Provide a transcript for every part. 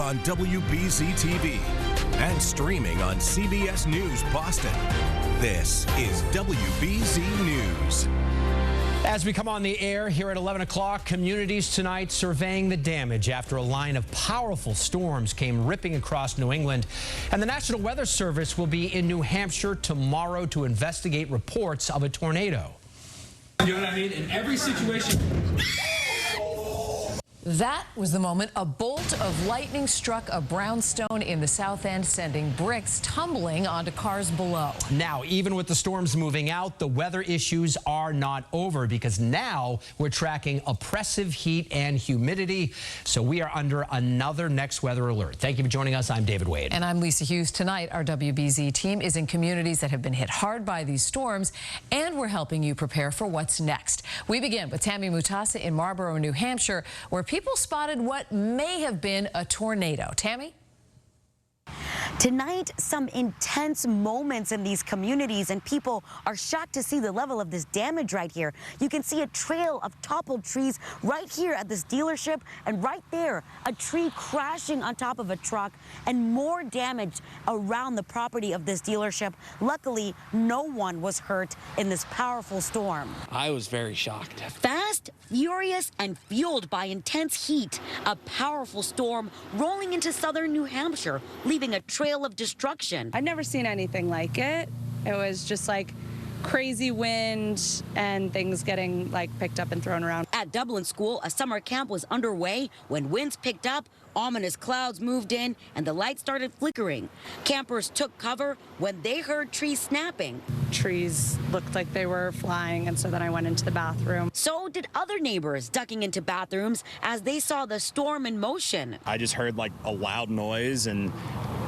on WBZ TV and streaming on CBS News Boston. This is WBZ News. As we come on the air here at 11 o'clock, communities tonight surveying the damage after a line of powerful storms came ripping across New England. And the National Weather Service will be in New Hampshire tomorrow to investigate reports of a tornado. You know what I mean? In every situation. That was the moment a bolt of lightning struck a brownstone in the South End, sending bricks tumbling onto cars below. Now, even with the storms moving out, the weather issues are not over, because now we're tracking oppressive heat and humidity. So we are under another next weather alert. Thank you for joining us. I'm David Wade. And I'm Lisa Hughes. Tonight, our WBZ team is in communities that have been hit hard by these storms, and we're helping you prepare for what's next. We begin with Tammy Mutasa in Marlborough, New Hampshire, where people spotted what may have been a tornado. Tammy? Tonight, some intense moments in these communities, and people are shocked to see the level of this damage right here. You can see a trail of toppled trees right here at this dealership, and right there, a tree crashing on top of a truck, and more damage around the property of this dealership. Luckily, no one was hurt in this powerful storm. I was very shocked. Fast, furious, and fueled by intense heat, a powerful storm rolling into southern New Hampshire, leaving a trail of destruction. I've never seen anything like it. It was just like crazy wind and things getting like picked up and thrown around. At Dublin School, a summer camp was underway when winds picked up, ominous clouds moved in, and the lights started flickering. Campers took cover when they heard trees snapping. Trees looked like they were flying, and so then I went into the bathroom. So did other neighbors, ducking into bathrooms as they saw the storm in motion. I just heard like a loud noise and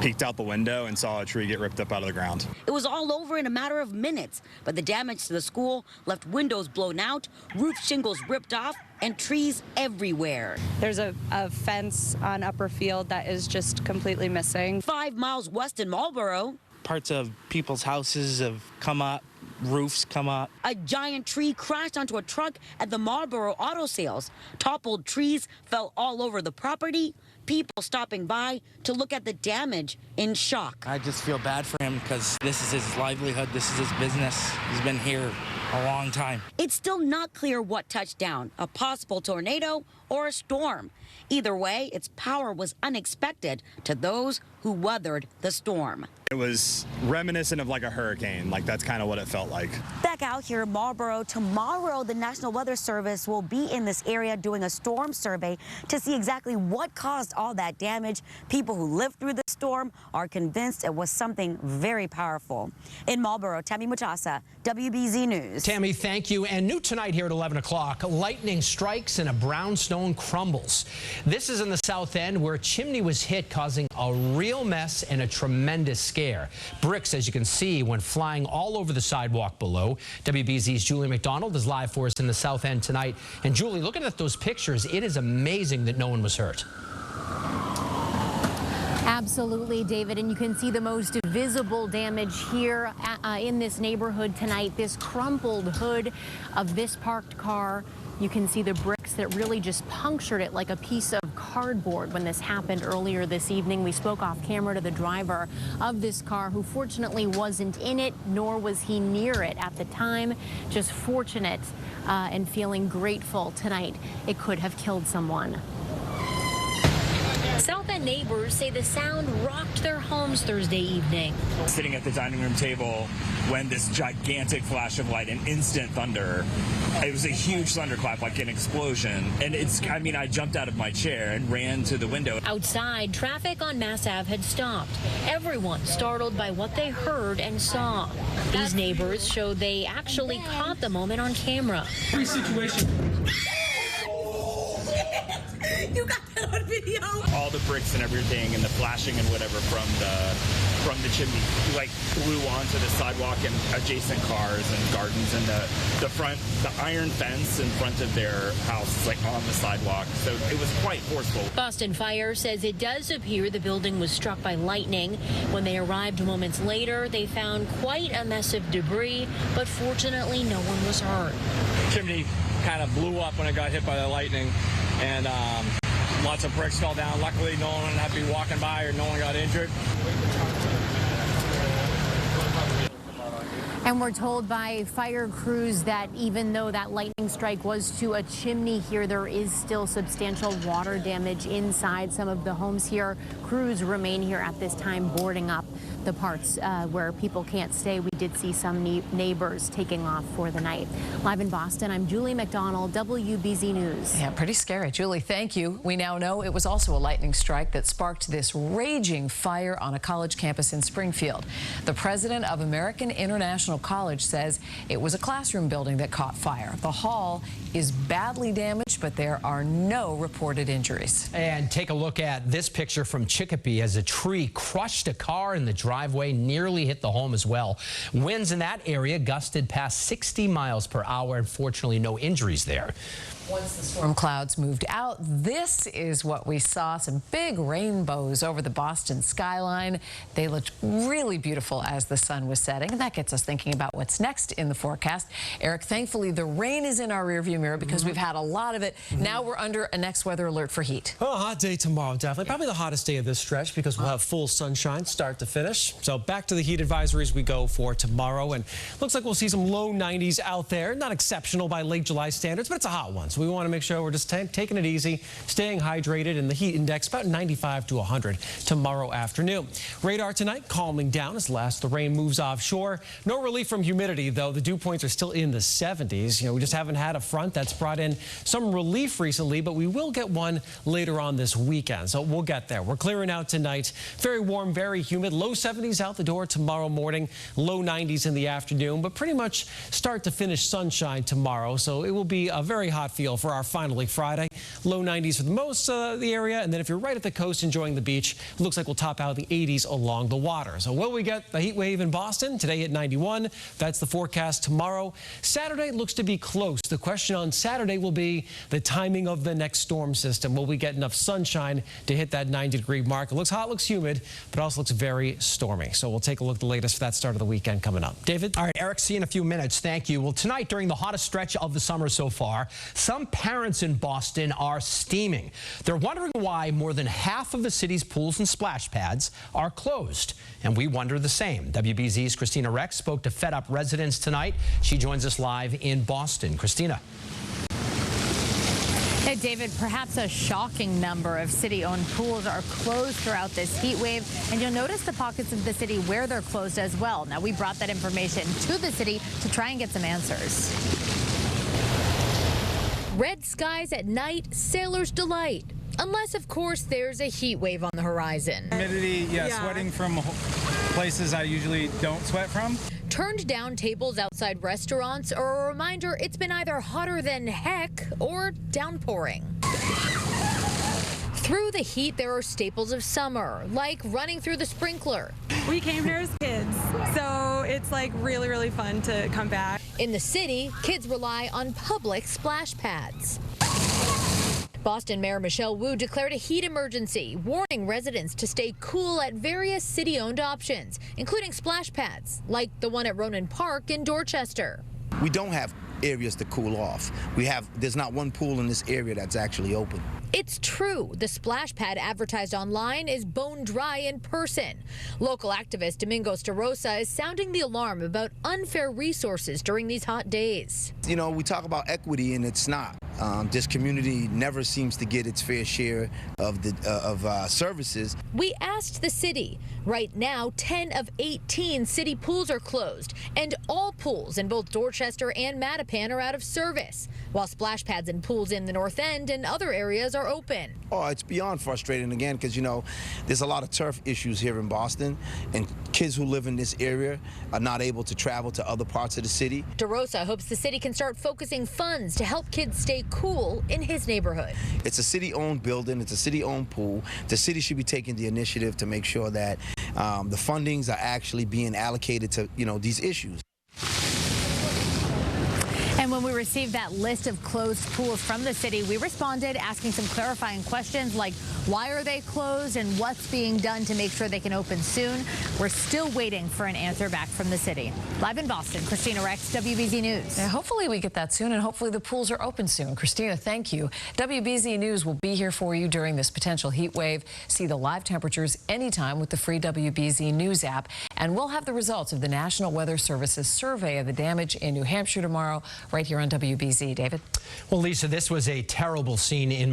peeked out the window and saw a tree get ripped up out of the ground. It was all over in a matter of minutes, but the damage to the school left windows blown out, roof shingles ripped off, and trees everywhere. There's a fence on Upper Field that is just completely missing. 5 miles west in Marlborough, Parts of people's houses have come up, roofs come up. a giant tree crashed onto a truck at the Marlborough Auto Sales. Toppled trees fell all over the property. People stopping by to look at the damage in shock. I just feel bad for him because this is his livelihood, this is his business. He's been here a long time. It's still not clear what touched down, a possible tornado or a storm. Either way, its power was unexpected to those who weathered the storm. It was reminiscent of like a hurricane. Like that's kind of what it felt like. Back out here in Marlborough, tomorrow the National Weather Service will be in this area doing a storm survey to see exactly what caused all that damage. People who lived through the storm are convinced it was something very powerful. In Marlborough, Tammy Mutasa, WBZ News. Tammy, thank you. And new tonight here at 11 o'clock, lightning strikes and a brownstone crumbles. This is in the South End where a chimney was hit, causing a real mess and a tremendous scare. Bricks, as you can see, went flying all over the sidewalk below. WBZ's Julie McDonald is live for us in the South End tonight. And Julie, looking at those pictures, it is amazing that no one was hurt. Absolutely, David, and you can see the most visible damage here in this neighborhood tonight. This crumpled hood of this parked car. You can see the bricks that really just punctured it like a piece of cardboard when this happened earlier this evening. We spoke off camera to the driver of this car, who fortunately wasn't in it, nor was he near it at the time. Just fortunate and feeling grateful tonight. It could have killed someone. South End neighbors say the sound rocked their homes Thursday evening. Sitting at the dining room table when this gigantic flash of light and instant thunder, it was a huge thunderclap, like an explosion. And I jumped out of my chair and ran to the window. Outside, traffic on Mass Ave had stopped. Everyone startled by what they heard and saw. These neighbors showed they actually caught the moment on camera. Every situation. You got that on video. All the bricks and everything and the flashing and whatever from the chimney like blew onto the sidewalk and adjacent cars and gardens, and the iron fence in front of their house is like on the sidewalk. So it was quite forceful. Boston Fire says it does appear the building was struck by lightning. When they arrived moments later, they found quite a mess of debris, but fortunately no one was hurt. Chimney kind of blew up when it got hit by the lightning, and Lots of bricks fell down. Luckily, no one had to be walking by or no one got injured. And we're told by fire crews that even though that lightning strike was to a chimney here, there is still substantial water damage inside some of the homes here. Crews remain here at this time boarding up the parts where people can't stay. We did see some neighbors taking off for the night. Live in Boston, I'm Julie McDonald, WBZ News. Yeah, pretty scary. Julie, thank you. We now know it was also a lightning strike that sparked this raging fire on a college campus in Springfield. The president of American International College says it was a classroom building that caught fire. The hall is badly damaged, but there are no reported injuries. And take a look at this picture from Chicopee as a tree crushed a car in the driveway, nearly hit the home as well. Winds in that area gusted past 60 miles per hour. Unfortunately, no injuries there. Once the storm clouds moved out, this is what we saw. Some big rainbows over the Boston skyline. They looked really beautiful as the sun was setting, and that gets us thinking about what's next in the forecast. Eric, thankfully, the rain is in our rearview mirror because we've had a lot of it. Now we're under a next weather alert for heat. Oh, a hot day tomorrow, definitely. Probably the hottest day of this stretch because we'll have full sunshine start to finish. So back to the heat advisories we go for tomorrow, and looks like we'll see some low 90s out there. Not exceptional by late July standards, but it's a hot one. So we want to make sure we're just taking it easy, staying hydrated, and the heat index about 95 to 100 tomorrow afternoon. Radar tonight calming down as the rain moves offshore. No relief from humidity, though. The dew points are still in the 70s. You know, we just haven't had a front that's brought in some relief recently, but we will get one later on this weekend. So we'll get there. We're clearing out tonight. Very warm, very humid. Low 70s out the door tomorrow morning. Low 90s in the afternoon, but pretty much start to finish sunshine tomorrow. So it will be a very hot feel for our finally Friday. Low 90s for the most of the area, and then if you're right at the coast enjoying the beach, it looks like we'll top out the 80s along the water. So will we get the heat wave in Boston? Today at 91. That's the forecast tomorrow. Saturday looks to be close. The question on Saturday will be the timing of the next storm system. Will we get enough sunshine to hit that 90-degree mark? It looks hot, looks humid, but also looks very stormy. So we'll take a look at the latest for that start of the weekend coming up. David? All right, Eric, see you in a few minutes. Thank you. Well, tonight, during the hottest stretch of the summer so far, some parents in Boston are steaming. They're wondering why more than half of the city's pools and splash pads are closed. And we wonder the same. WBZ's Christina Rex spoke to fed-up residents tonight. She joins us live in Boston. Christina. Hey, David, perhaps a shocking number of city-owned pools are closed throughout this heat wave, and you'll notice the pockets of the city where they're closed as well. Now, we brought that information to the city to try and get some answers. Red skies at night, sailors' delight. Unless, of course, there's a heat wave on the horizon. Humidity, sweating from places I usually don't sweat from. Turned down tables outside restaurants are a reminder it's been either hotter than heck or downpouring. Through the heat, there are staples of summer, like running through the sprinkler. We came here as kids, so it's like really, really fun to come back. In the city, kids rely on public splash pads. Boston Mayor Michelle Wu declared a heat emergency, warning residents to stay cool at various city-owned options, including splash pads, like the one at Ronan Park in Dorchester. We don't have areas to cool off. There's not one pool in this area that's actually open. It's true. The splash pad advertised online is bone dry in person. Local activist Domingos de Rosa is sounding the alarm about unfair resources during these hot days. You know, we talk about equity, and it's not. This community never seems to get its fair share of the services. We asked the city. Right now, 10 of 18 city pools are closed, and all pools in both Dorchester and Mattapan are out of service, while splash pads and pools in the North End and other areas are open. Oh, it's beyond frustrating again because, you know, there's a lot of turf issues here in Boston, and kids who live in this area are not able to travel to other parts of the city. DeRosa hopes the city can start focusing funds to help kids stay cool in his neighborhood. It's a city-owned building. It's a city-owned pool. The city should be taking the initiative to make sure that the fundings are actually being allocated to, you know, these issues. And And when we received that list of closed pools from the city, we responded asking some clarifying questions like why are they closed and what's being done to make sure they can open soon. We're still waiting for an answer back from the city. Live in Boston, Christina Rex, WBZ News. Yeah, hopefully we get that soon, and hopefully the pools are open soon. Christina, thank you. WBZ News will be here for you during this potential heat wave. See the live temperatures anytime with the free WBZ News app. And we'll have the results of the National Weather Service's survey of the damage in New Hampshire tomorrow, right here on WBZ. David? Well, Lisa, this was a terrible scene in